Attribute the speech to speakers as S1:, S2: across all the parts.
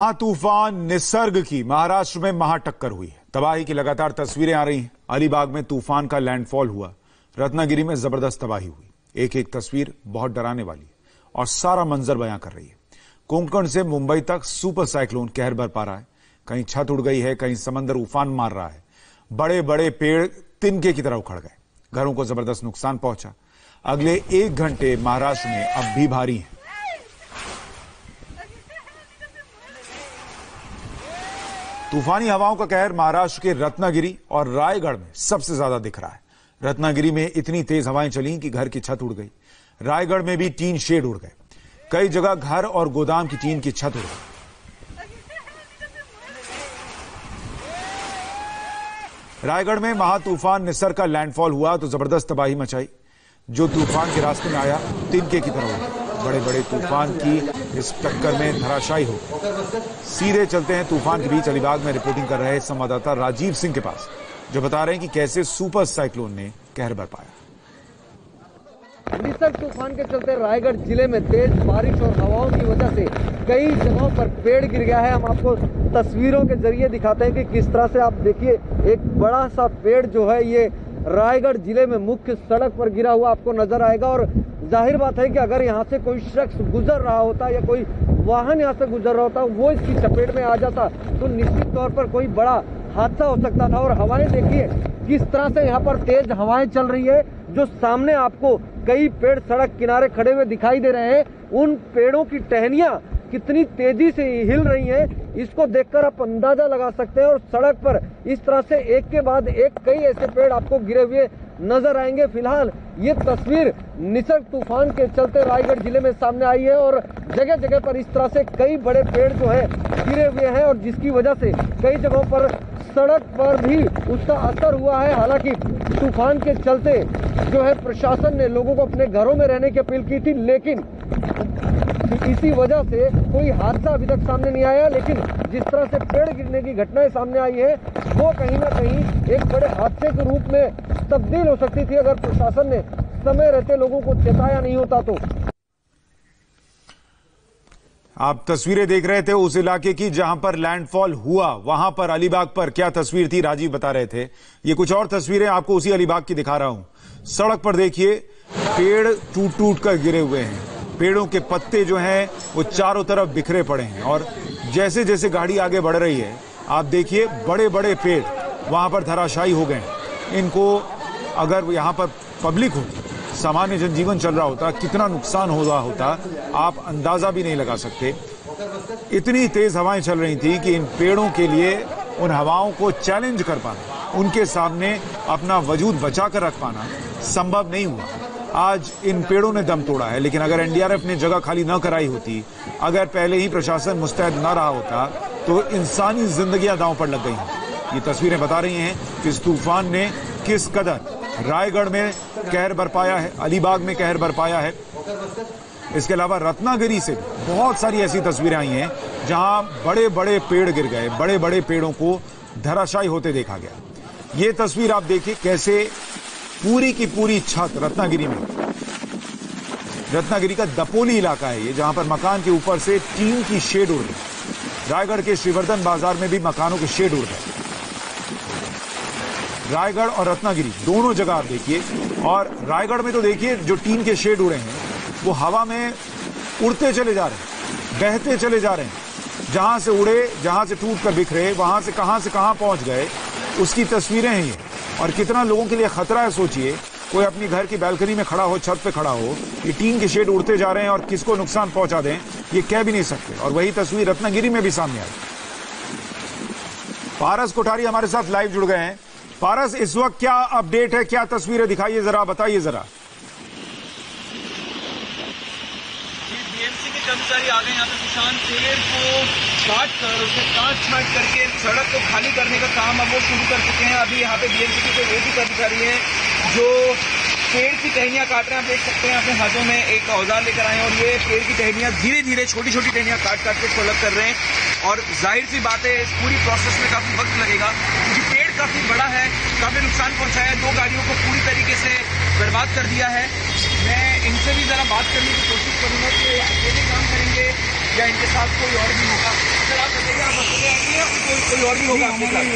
S1: तूफान निसर्ग की महाराष्ट्र में महाटक्कर हुई है। तबाही की लगातार तस्वीरें आ रही हैं। अलीबाग में तूफान का लैंडफॉल हुआ, रत्नागिरी में जबरदस्त तबाही हुई। एक एक तस्वीर बहुत डराने वाली है और सारा मंजर बयां कर रही है। कोंकण से मुंबई तक सुपर साइक्लोन कहर बरपा रहा है। कहीं छत उड़ गई है, कहीं समंदर उफान मार रहा है। बड़े बड़े पेड़ तिनके की तरह उखड़ गए, घरों को जबरदस्त नुकसान पहुंचा। अगले 1 घंटे महाराष्ट्र में अब भी भारी है। तूफानी हवाओं का कहर महाराष्ट्र के रत्नागिरी और रायगढ़ में सबसे ज्यादा दिख रहा है। रत्नागिरी में इतनी तेज हवाएं चली कि घर की छत उड़ गई। रायगढ़ में भी टीन शेड उड़ गए। कई जगह घर और गोदाम की टीन की छत उड़ गई। रायगढ़ में महातूफान निसर्ग का लैंडफॉल हुआ तो जबरदस्त तबाही मचाई। जो तूफान के रास्ते में आया तिनके की तरह उड़ा। बड़े बड़े तूफान की इस टक्कर में धराशायी हो। सीधे चलते हैं तूफान के बीच अलीबाग में रिपोर्टिंग कर रहे संवाददाता राजीव सिंह के पास, जो बता रहे हैं कि कैसे सुपर साइक्लोन ने कहर बरपाया।
S2: निसर्ग तूफान के चलते रायगढ़ जिले में तेज बारिश और हवाओं की वजह से कई जगहों पर पेड़ गिर गया है। हम आपको तस्वीरों के जरिए दिखाते हैं कि किस तरह से, आप देखिए, एक बड़ा सा पेड़ जो है ये रायगढ़ जिले में मुख्य सड़क पर गिरा हुआ आपको नजर आएगा। और जाहिर बात है कि अगर यहाँ से कोई शख्स गुजर रहा होता या कोई वाहन यहाँ से गुजर रहा होता, वो इसकी चपेट में आ जाता तो निश्चित तौर पर कोई बड़ा हादसा हो सकता था। और हवाएं देखिए किस तरह से यहाँ पर तेज हवाएं चल रही है। जो सामने आपको कई पेड़ सड़क किनारे खड़े हुए दिखाई दे रहे हैं, उन पेड़ों की टहनियां कितनी तेजी से हिल रही हैं, इसको देखकर आप अंदाजा लगा सकते हैं। और सड़क पर इस तरह से एक के बाद एक कई ऐसे पेड़ आपको गिरे हुए नजर आएंगे। फिलहाल ये तस्वीर निसर्ग तूफान के चलते रायगढ़ जिले में सामने आई है और जगह जगह पर इस तरह से कई बड़े पेड़ जो है गिरे हुए हैं और जिसकी वजह से कई जगहों पर सड़क पर भी उसका असर हुआ है। हालांकि तूफान के चलते जो है प्रशासन ने लोगों को अपने घरों में रहने की अपील की थी, लेकिन इसी वजह से कोई हादसा अभी तक सामने नहीं आया। लेकिन जिस तरह से पेड़ गिरने की घटनाएं सामने आई है, वो कहीं ना कहीं एक बड़े हादसे के रूप में तब्दील हो सकती थी अगर प्रशासन ने समय रहते लोगों को चेताया नहीं होता तो।
S1: आप तस्वीरें देख रहे थे उस इलाके की जहां पर लैंडफॉल हुआ। वहां पर अलीबाग पर क्या तस्वीर थी, राजीव बता रहे थे। ये कुछ और तस्वीरें आपको उसी अलीबाग की दिखा रहा हूं। सड़क पर देखिए पेड़ टूट टूट कर गिरे हुए हैं। पेड़ों के पत्ते जो हैं वो चारों तरफ बिखरे पड़े हैं और जैसे जैसे गाड़ी आगे बढ़ रही है, आप देखिए बड़े बड़े पेड़ वहां पर धराशायी हो गए। इनको अगर यहां पर पब्लिक होती, सामान्य जनजीवन चल रहा होता, कितना नुकसान हो रहा होता आप अंदाजा भी नहीं लगा सकते। इतनी तेज हवाएं चल रही थी कि इन पेड़ों के लिए उन हवाओं को चैलेंज कर पाना, उनके सामने अपना वजूद बचा कर रख पाना संभव नहीं हुआ। आज इन पेड़ों ने दम तोड़ा है, लेकिन अगर एनडीआरएफ ने जगह खाली न कराई होती, अगर पहले ही प्रशासन मुस्तैद न रहा होता, तो इंसानी जिंदगियां दांव पर लग गई हैं। ये तस्वीरें बता रही हैं कि इस तूफान ने किस कदर रायगढ़ में कहर बरपाया है, अलीबाग में कहर बरपाया है। इसके अलावा रत्नागिरी से बहुत सारी ऐसी तस्वीरें आई हैं जहां बड़े बड़े पेड़ गिर गए, बड़े बड़े पेड़ों को धराशायी होते देखा गया। ये तस्वीर आप देखिए कैसे पूरी की पूरी छत रत्नागिरी में, रत्नागिरी का दपोली इलाका है ये, जहां पर मकान के ऊपर से टीन की शेड उड़ गई। रायगढ़ के श्रीवर्धन बाजार में भी मकानों के शेड उड़ गए। रायगढ़ और रत्नागिरी दोनों जगह आप देखिए। और रायगढ़ में तो देखिए जो टीन के शेड उड़े हैं वो हवा में उड़ते चले जा रहे हैं, बहते चले जा रहे हैं। जहां से उड़े, जहां से टूट कर बिखरे, वहां से कहां पहुंच गए, उसकी तस्वीरें हैं ये। और कितना लोगों के लिए खतरा है, सोचिए। कोई अपनी घर की बालकनी में खड़ा हो, छत पे खड़ा हो, ये टीन के शेड उड़ते जा रहे हैं और किसको नुकसान पहुंचा दें ये कह भी नहीं सकते। और वही तस्वीर रत्नागिरी में भी सामने आई। पारस कोठारी हमारे साथ लाइव जुड़ गए हैं। पारस, इस वक्त क्या अपडेट है, क्या तस्वीरें दिखाइए जरा, बताइए जरा।
S3: बीएमसी के कर्मचारी आ गए यहाँ पे किसान पेड़ को काट कर, उसे काट करके सड़क को खाली करने का काम अब वो शुरू कर चुके हैं। अभी यहाँ पे बीएमसी के वो भी कर्मचारी हैं जो पेड़ की टहनियां काट रहे हैं। आप देख सकते हैं अपने हाथों में एक औजार लेकर आए हैं और ये पेड़ की टहनियां धीरे धीरे छोटी छोटी टहनियां काट के इसको अलग कर रहे हैं। और जाहिर सी बात है इस पूरी प्रोसेस में काफी वक्त लगेगा क्योंकि पेड़ काफी बड़ा है, काफी नुकसान पहुंचाया है। 2 गाड़ियों को पूरी तरीके से बर्बाद कर दिया है। मैं इनसे भी जरा बात करने की कोशिश करूंगा कि अकेले काम करेंगे या इनके साथ कोई और भी होगा। सर आप बताइए, आप अकेले आएंगे या कोई और भी होगा आपके साथ?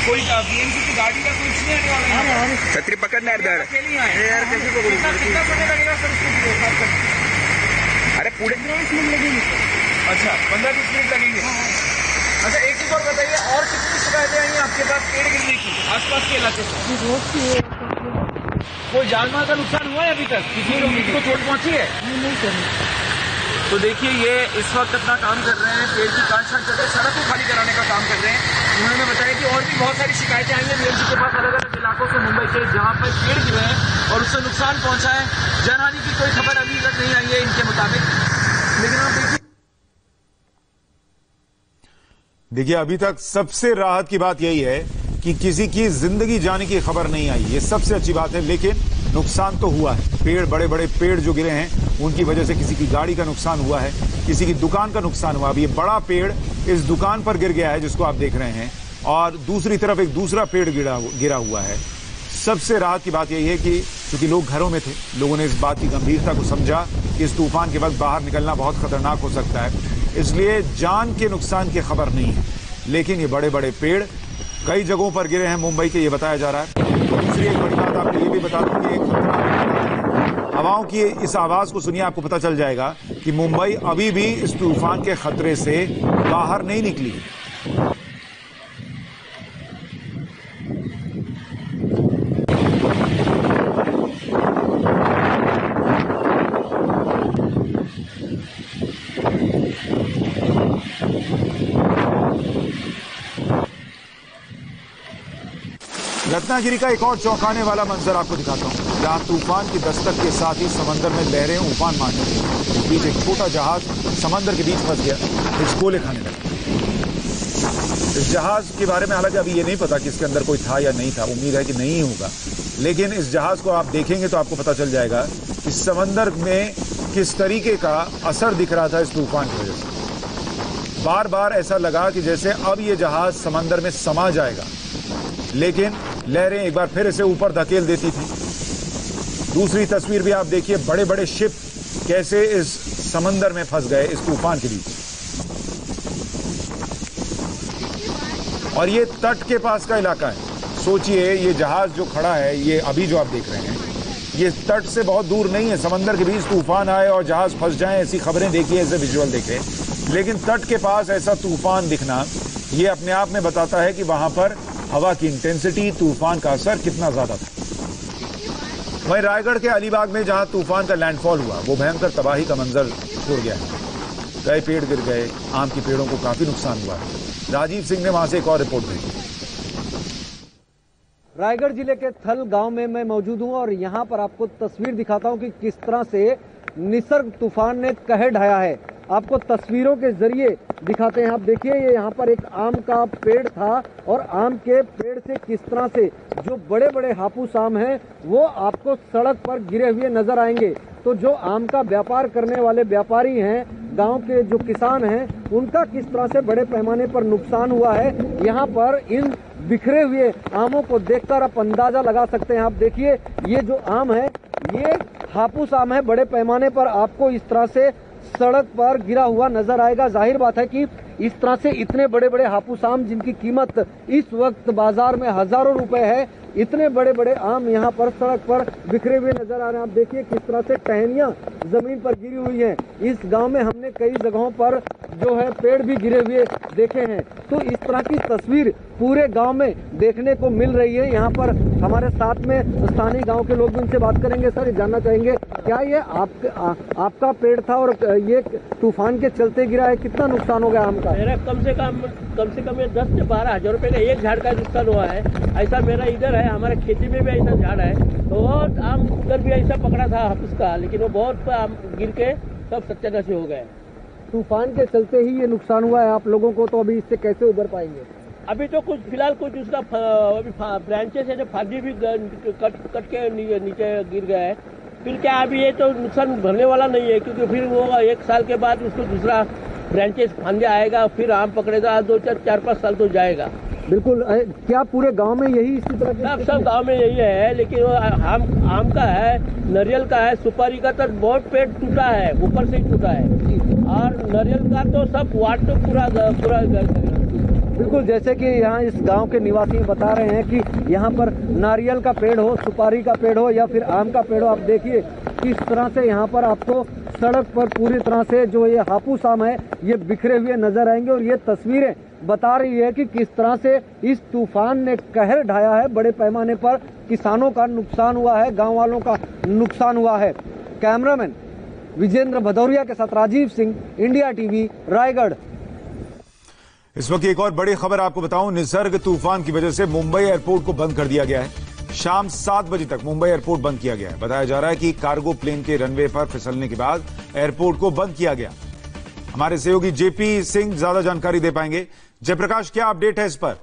S3: कोई बीएमसी की गाड़ी का कुछ नहीं आने वाला है? छतरी पकड़ना है इधर, अकेले आए यार, कैसे पकड़ूं? कितना समय लगेगा सर उसको साफ करने? अरे पूरे 15-20 मिनट लगेंगे। अच्छा 15-20 मिनट लगेंगे। अच्छा एक चीज और बताइए, और कितनी शिकायतें आई हैं आपके पास पेड़ गिरने की आसपास के इलाके से? कोई जान माल का नुकसान हुआ है अभी तक? किसी को चोट पहुंची है? नहीं। तो देखिए ये इस वक्त अपना काम कर रहे हैं, पेड़ की काट छाट करके सड़क को खाली कराने का काम कर रहे हैं। उन्होंने बताया कि और भी बहुत सारी शिकायतें आई हैं बीएमसी के पास अलग अलग इलाकों से मुंबई के, जहां पर पेड़ गिरे हैं और उससे नुकसान पहुंचा है। जनहानि की कोई खबर अभी तक नहीं आई है इनके मुताबिक, लेकिन आप
S1: देखिए अभी तक सबसे राहत की बात यही है कि किसी की जिंदगी जाने की खबर नहीं आई, ये सबसे अच्छी बात है। लेकिन नुकसान तो हुआ है, पेड़ बड़े बड़े पेड़ जो गिरे हैं उनकी वजह से किसी की गाड़ी का नुकसान हुआ है, किसी की दुकान का नुकसान हुआ। अब ये बड़ा पेड़ इस दुकान पर गिर गया है जिसको आप देख रहे हैं, और दूसरी तरफ एक दूसरा पेड़ गिरा हुआ है। सबसे राहत की बात यही है कि क्योंकि लोग घरों में थे, लोगों ने इस बात की गंभीरता को समझा कि इस तूफान के वक्त बाहर निकलना बहुत खतरनाक हो सकता है, इसलिए जान के नुकसान की खबर नहीं है। लेकिन ये बड़े बड़े पेड़ कई जगहों पर गिरे हैं मुंबई के, ये बताया जा रहा है। दूसरी एक बड़ी बात आपको ये भी बता दूं कि एक खतरा, हवाओं की इस आवाज को सुनिए, आपको पता चल जाएगा कि मुंबई अभी भी इस तूफान के खतरे से बाहर नहीं निकली। रत्नागिरी का एक और चौंकाने वाला मंजर आपको दिखाता हूं, जहां तूफान की दस्तक के साथ ही समंदर में लहरें उफान मारने लगी। इस बीच एक छोटा जहाज समंदर के बीच फंस गया, हिचकोले खाने लगा। इस जहाज के बारे में हालांकि अभी ये नहीं पता कि इसके अंदर कोई था या नहीं था, उम्मीद है कि नहीं होगा, लेकिन इस जहाज को आप देखेंगे तो आपको पता चल जाएगा कि समंदर में किस तरीके का असर दिख रहा था इस तूफान की वजह से। बार बार ऐसा लगा कि जैसे अब ये जहाज समंदर में समा जाएगा, लेकिन लहरें एक बार फिर इसे ऊपर धकेल देती थी। दूसरी तस्वीर भी आप देखिए, बड़े बड़े शिप कैसे इस समंदर में फंस गए इस तूफान के बीच। और ये तट के पास का इलाका है। सोचिए ये जहाज जो खड़ा है, ये अभी जो आप देख रहे हैं, ये तट से बहुत दूर नहीं है। समंदर के बीच तूफान आए और जहाज फंस जाए, ऐसी खबरें देखिए, ऐसे विजुअल देखें, लेकिन तट के पास ऐसा तूफान दिखना, ये अपने आप में बताता है कि वहां पर हवा की इंटेंसिटी, तूफान का असर कितना ज्यादा था। वहीं रायगढ़ के अलीबाग में जहां तूफान का लैंडफॉल हुआ, वो भयंकर तबाही का मंजर छोड़ गया है। कई पेड़ गिर गए, आम की पेड़ों को काफी नुकसान हुआ है। राजीव सिंह ने वहां से एक और रिपोर्ट भेजी।
S2: रायगढ़ जिले के थल गांव में मैं मौजूद हूं और यहां पर आपको तस्वीर दिखाता हूं कि किस तरह से निसर्ग तूफान ने कहर ढाया है। आपको तस्वीरों के जरिए दिखाते हैं। आप देखिए, ये यहाँ पर एक आम का पेड़ था और आम के पेड़ से किस तरह से जो बड़े बड़े हापूस आम हैं वो आपको सड़क पर गिरे हुए नजर आएंगे। तो जो आम का व्यापार करने वाले व्यापारी हैं, गांव के जो किसान हैं, उनका किस तरह से बड़े पैमाने पर नुकसान हुआ है, यहाँ पर इन बिखरे हुए आमों को देखकर आप अंदाजा लगा सकते हैं। आप देखिए, ये जो आम है ये हापूस आम है, बड़े पैमाने पर आपको इस तरह से सड़क पर गिरा हुआ नजर आएगा। जाहिर बात है कि इस तरह से इतने बड़े बड़े हापूस आम जिनकी कीमत इस वक्त बाजार में हजारों रुपए है, इतने बड़े बड़े आम यहाँ पर सड़क पर बिखरे हुए नजर आ रहे हैं। आप देखिए किस तरह से टहनियां जमीन पर गिरी हुई हैं। इस गांव में हमने कई जगहों पर जो है पेड़ भी गिरे हुए देखे हैं। तो इस तरह की तस्वीर पूरे गांव में देखने को मिल रही है। यहाँ पर हमारे साथ में स्थानीय गांव के लोग भी उनसे बात करेंगे। सर, जानना चाहेंगे क्या ये आपका पेड़ था और ये तूफान के चलते गिरा है? कितना नुकसान हो गया आम का?
S4: मेरा कम से कम 10 से 12 हजार रुपए का एक झाड़ का नुकसान हुआ है। ऐसा मेरा इधर है, हमारे खेती में भी ऐसा झाड़ है, तो बहुत आम उधर भी ऐसा पकड़ा था हापुस का, लेकिन वो बहुत आम गिर के सब सत्यानाश हो गए।
S2: तूफान के चलते ही ये नुकसान हुआ है आप लोगों को, तो अभी इससे कैसे उबर पाएंगे?
S4: अभी तो कुछ फिलहाल कुछ उसका अभी ब्रांचेस है जो फांदी भी कट के नीचे गिर गया है। फिर क्या अभी ये तो नुकसान भरने वाला नहीं है, क्योंकि फिर वो 1 साल के बाद उसको दूसरा ब्रांचेस फांदे आएगा, फिर आम पकड़ेगा, 2-4-5 साल तो जाएगा।
S2: बिल्कुल। क्या पूरे गांव में यही इसी तरह
S4: सब गांव में यही है, लेकिन वो आम का है, नारियल का है, सुपारी का तो बहुत पेड़ टूटा है, ऊपर से ही टूटा है, और नारियल का तो सब वाट तो पूरा
S2: बिल्कुल। जैसे कि यहाँ इस गांव के निवासी बता रहे हैं कि यहाँ पर नारियल का पेड़ हो, सुपारी का पेड़ हो या फिर आम का पेड़ हो, आप देखिए किस तरह से यहाँ पर आपको सड़क पर पूरी तरह से जो ये हापूस आम है ये बिखरे हुए नजर आएंगे। और ये तस्वीरें बता रही है कि किस तरह से इस तूफान ने कहर ढाया है, बड़े पैमाने पर किसानों का नुकसान हुआ है, गांव वालों का नुकसान हुआ है। कैमरामैन विजेंद्र भदौरिया के साथ राजीव सिंह, इंडिया टीवी, रायगढ़।
S1: इस वक्त एक और बड़ी खबर आपको बताऊं, निसर्ग तूफान की वजह से मुंबई एयरपोर्ट को बंद कर दिया गया है। शाम 7 बजे तक मुंबई एयरपोर्ट बंद किया गया है। बताया जा रहा है कि कार्गो प्लेन के रनवे पर फिसलने के बाद एयरपोर्ट को बंद किया गया। हमारे सहयोगी जेपी सिंह ज्यादा जानकारी दे पाएंगे। जयप्रकाश, क्या अपडेट है इस पर?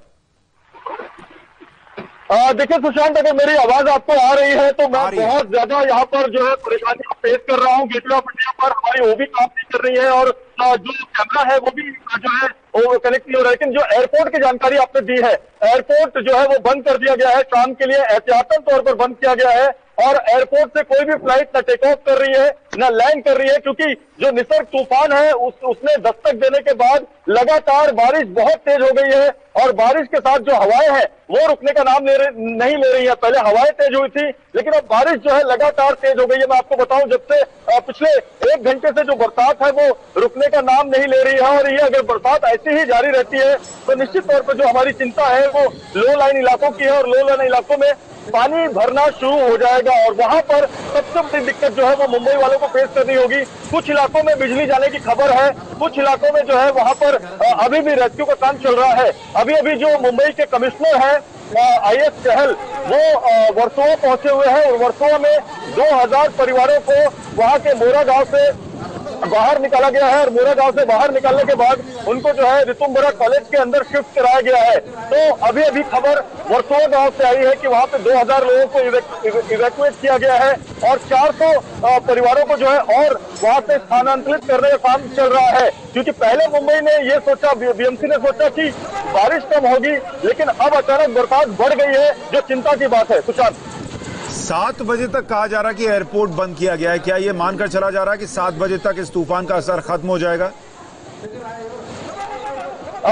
S5: देखिए सुशांत, अगर मेरी आवाज आपको आ रही है तो मैं बहुत ज्यादा यहाँ पर जो है परेशानी फेस कर रहा हूँ। गेटवे ऑफ इंडिया पर हमारी वो भी काम नहीं कर रही है और जो कैमरा है वो भी जो है वो कनेक्ट नहीं हो रहा है। लेकिन जो एयरपोर्ट की जानकारी आपने दी है, एयरपोर्ट जो है वो बंद कर दिया गया है, शाम के लिए एहतियातन तौर पर बंद किया गया है। और एयरपोर्ट से कोई भी फ्लाइट न टेक ऑफ कर रही है न लैंड कर रही है, क्योंकि जो निसर्ग तूफान है उसने दस्तक देने के बाद लगातार बारिश बहुत तेज हो गई है और बारिश के साथ जो हवाएं हैं वो रुकने का नाम नहीं ले रही है। पहले हवाएं तेज हुई थी, लेकिन अब बारिश जो है लगातार तेज हो गई है। मैं आपको बताऊं, जब से पिछले 1 घंटे से जो बरसात है वो रुकने का नाम नहीं ले रही है। और ये अगर बरसात ऐसी ही जारी रहती है तो निश्चित तौर पर जो हमारी चिंता है वो लो लाइन इलाकों की है और लो लाइन इलाकों में पानी भरना शुरू हो जाएगा और वहां पर सबसे बड़ी दिक्कत जो है वो मुंबई वालों को फेस करनी होगी। कुछ इलाकों में बिजली जाने की खबर है, कुछ इलाकों में जो है वहां पर अभी भी रेस्क्यू का काम चल रहा है। अभी जो मुंबई के कमिश्नर है IS चहल, वो वर्सोवा पहुंचे हुए हैं और वर्सोवा में 2000 परिवारों को वहां के मोरा गांव से बाहर निकाला गया है और मोरा गांव से बाहर निकालने के बाद उनको जो है रितुम्बरा कॉलेज के अंदर शिफ्ट कराया गया है। तो अभी खबर वर्सोवा गांव से आई है कि वहां पे 2000 लोगों को इवैक्यूएट किया गया है और 400 परिवारों को जो है और वहां से स्थानांतरित करने का काम चल रहा है। क्योंकि पहले मुंबई ने ये सोचा, BMC ने सोचा कि बारिश कम होगी, लेकिन अब अचानक बरसात बढ़ गई है, जो चिंता की बात है। सुशांत,
S1: 7 बजे तक कहा जा रहा है कि एयरपोर्ट बंद किया गया है। क्या ये मानकर चला जा रहा है कि 7 बजे तक इस तूफान का असर खत्म हो जाएगा?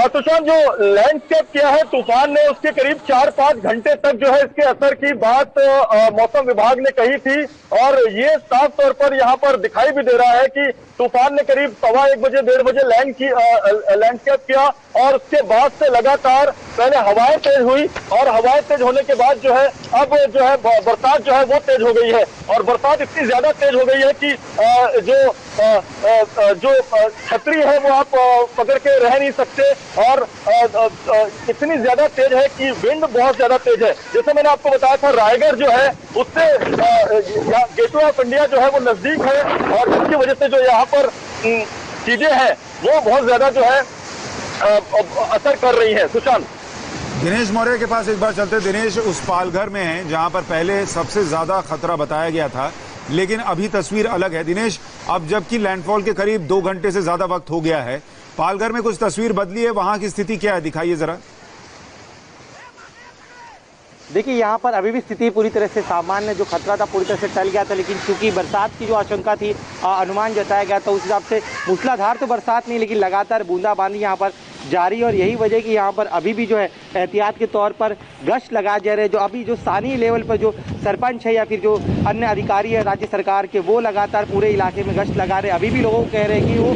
S5: सुशांत, जो लैंडस्केप किया है तूफान ने, उसके करीब 4-5 घंटे तक जो है इसके असर की बात मौसम विभाग ने कही थी और ये साफ तौर पर यहाँ पर दिखाई भी दे रहा है कि तूफान ने करीब 1:15 बजे 1:30 बजे लैंडस्केप किया और उसके बाद से लगातार पहले हवाएं तेज हुई और हवाएं तेज होने के बाद जो है अब जो है बरसात जो है वो तेज हो गई है और बरसात इतनी ज्यादा तेज हो गई है कि जो छतरी है वो आप पकड़ के रह नहीं सकते और इतनी ज्यादा तेज है कि विंड बहुत ज्यादा तेज है। जैसे मैंने आपको बताया था, रायगढ़ जो है उससे गेटवे ऑफ इंडिया जो है वो नजदीक है और जिसकी वजह से जो यहाँ पर चीजें हैं वो बहुत ज्यादा जो है असर कर रही है। सुशांत,
S1: दिनेश मौर्य के पास एक बार चलते। दिनेश, उस पालघर में है जहां पर पहले सबसे ज्यादा खतरा बताया गया था, लेकिन अभी तस्वीर अलग है। दिनेश, अब जबकि लैंडफॉल के करीब 2 घंटे से ज्यादा वक्त हो गया है, पालघर में कुछ तस्वीर बदली है, वहां की स्थिति क्या है, दिखाइए जरा।
S6: देखिए, यहाँ पर अभी भी स्थिति पूरी तरह से सामान्य, जो खतरा था पूरी तरह से टल गया था, लेकिन चूंकि बरसात की जो आशंका थी, अनुमान जताया गया था, उस हिसाब से मूसलाधार तो बरसात नहीं, लेकिन लगातार बूंदाबांदी यहाँ पर जारी। और यही वजह कि यहाँ पर अभी भी जो है एहतियात के तौर पर गश्त लगाए जा रहे हैं। जो अभी जो स्थानीय लेवल पर जो सरपंच है या फिर जो अन्य अधिकारी है राज्य सरकार के, वो लगातार पूरे इलाके में गश्त लगा रहे हैं। अभी भी लोगों को कह रहे हैं कि वो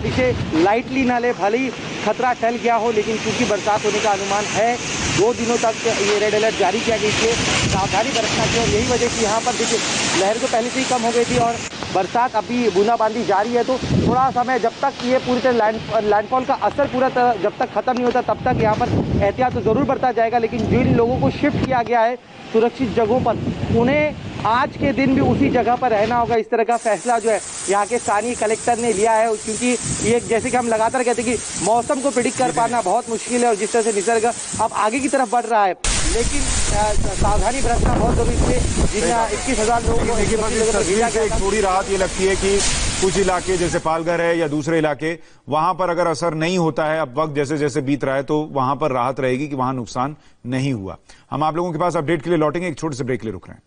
S6: इसे लाइटली ना ले, भले ही खतरा टल गया हो, लेकिन चूंकि बरसात होने का अनुमान है, 2 दिनों तक ये रेड अलर्ट जारी किया गया, इसलिए सावधानी बरतना चाहिए। और यही वजह कि यहाँ पर देखिए लहर तो पहले से ही कम हो गई थी और बरसात अभी बूंदाबांदी जारी है, तो थोड़ा समय जब तक ये पूरी तरह लैंडफॉल का असर पूरा जब तक खत्म नहीं होता तब तक यहाँ पर एहतियात तो जरूर बरता जाएगा। लेकिन जिन लोगों को शिफ्ट किया गया है सुरक्षित जगहों पर, उन्हें आज के दिन भी उसी जगह पर रहना होगा। इस तरह का फैसला जो है यहाँ के स्थानीय कलेक्टर ने लिया है, क्योंकि ये जैसे कि हम लगातार कहते हैं कि मौसम को प्रेडिक्ट कर पाना बहुत मुश्किल है और जिस तरह से निसर्ग अब आगे की तरफ बढ़ रहा है, लेकिन सावधानी बरतना बहुत जरूरी है। जिन 21,000 लोगों को
S1: एक थोड़ी राहत ये लगती है कि कुछ इलाके जैसे पालघर है या दूसरे इलाके, वहां पर अगर असर नहीं होता है, अब वक्त जैसे जैसे बीत रहा है, तो वहां पर राहत रहेगी कि वहां नुकसान नहीं हुआ। हम आप लोगों के पास अपडेट के लिए लौटेंगे, एक छोटे से ब्रेक के लिए रुक रहे हैं।